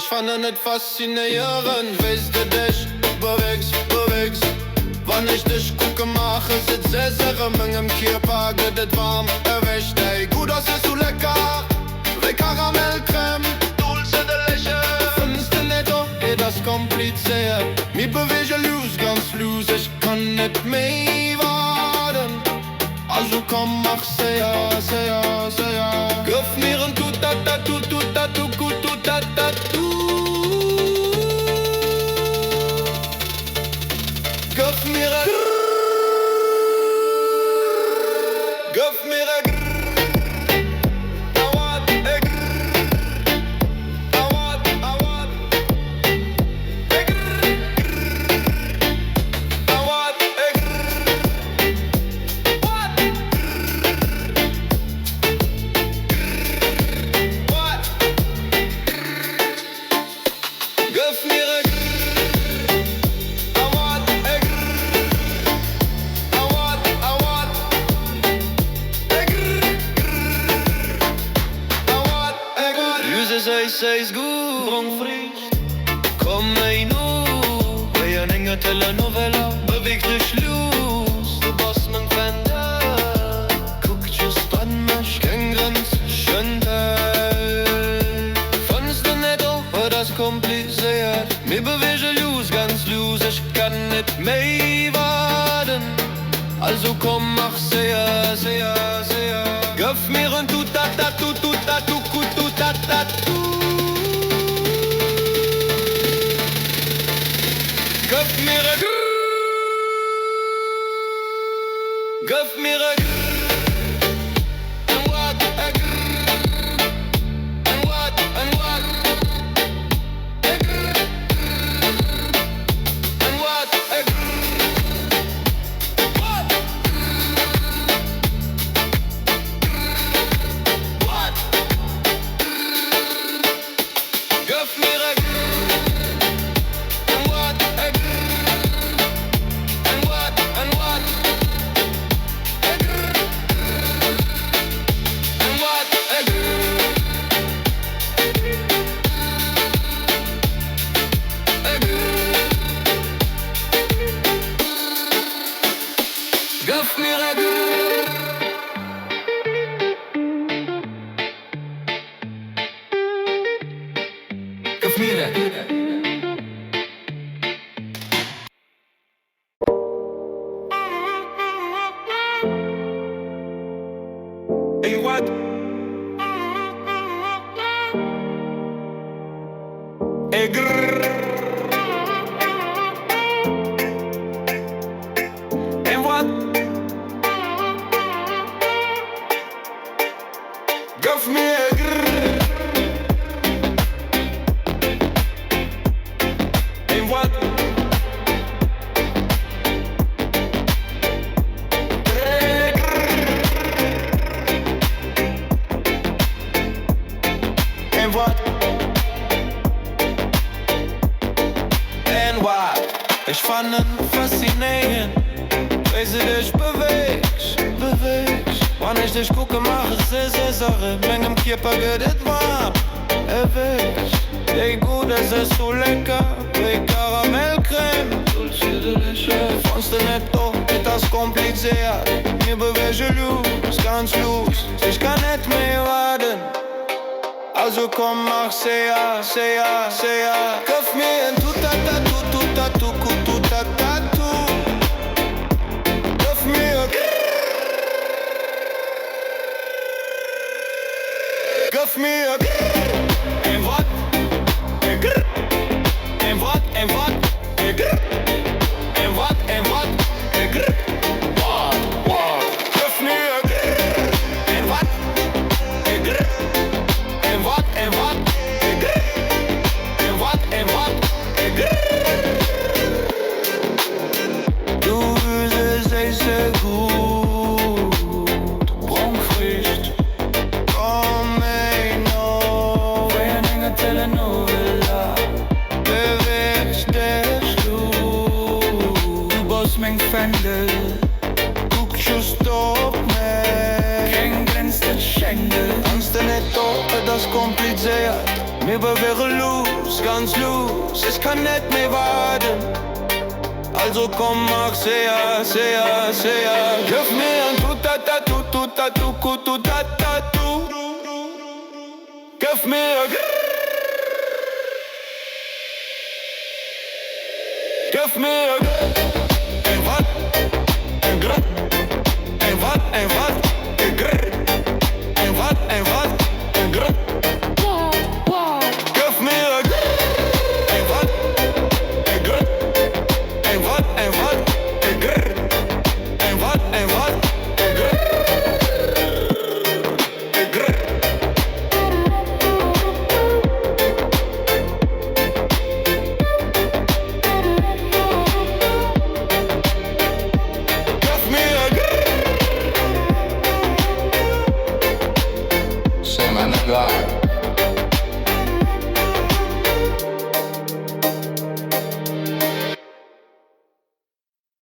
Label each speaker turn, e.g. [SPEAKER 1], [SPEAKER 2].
[SPEAKER 1] fand es faszinierend, weißt du dich bewegst. Wann ich dich gucke, mache es sehr in meinem Körper, geht es warm, erwischt. Ey, gut, das ist so lecker, wie Karamellcreme, dulce de leche. Findest du nicht auch, das kompliziert? Mir bewege los, ganz los, ich kann nicht mehr warten. Also komm, mach sehr. Gib mir ein Tut-Tat-Tat-Tut, Tut-Tat-Tut, Tut-Tat-Tat-Tut. Gib mir ein Seis gut, Bron frisst. Komm ei nu, wie ein enger Telenovela. Beweg dich los, du bist mein Fender. Guck just an mich, kein Grenz, schön Teil. Fandst du nicht auch, war das kompliziert? Mir bewege los, ganz los, ich kann nicht mehr warten. Also komm, mach sehr. Gib mir ein Tut-Tat-Tat-Tut, Tut-Tat-Tut, Tut-Tat-Tat-Tut. Gib mir a and what Ich fand es faszinierend, wie sie dich bewegst. Wann ich dich gucke, mach es sehr Sache. Meinem Körper geht es warm, erwischt. Wie gut, es ist so lecker, wie Karamellcreme, dulce de leche. Fandst du nicht doch, das kompliziert? Mir bewege los, ganz los, ich kann nicht mehr warten. Also komm, mach sehr. Gib mir ein Tut-Tat-Tat-Tut, Tut-Tat-Tut, Tut-Tat-Tat-Tut. Gib mir ein Wort, ein Wort, ein Wort, ein Wort, ein Wort, gib mir ein Wort, ein Wort, ein Wort, ein Wort, ein Wort. Du bist sehr gut, Bron frisst. Komm ey no, wie ein enger Telenovela. Bewegst dich los, du bist mein Fender. Guck just auf mich, kein Grenz der Schenkel. Kannst du nicht doch, das kompliziert? Mir wäre los, ganz los, ich kann nicht mehr warten. Also komm, mach sehr, sehr, sehr. Gib mir ein Tutata-tu, Tutatu, Tutata-tu. Gib mir Gib mir ein Watt, ein Grad, ein Watt, ein Watt, ein Grad, ein Watt, ein Grad. Gib mir ein Watt, ein Grad, ein Watt, ein Grad, ein Watt, ein Grad, ein Grad.
[SPEAKER 2] Say my nigga.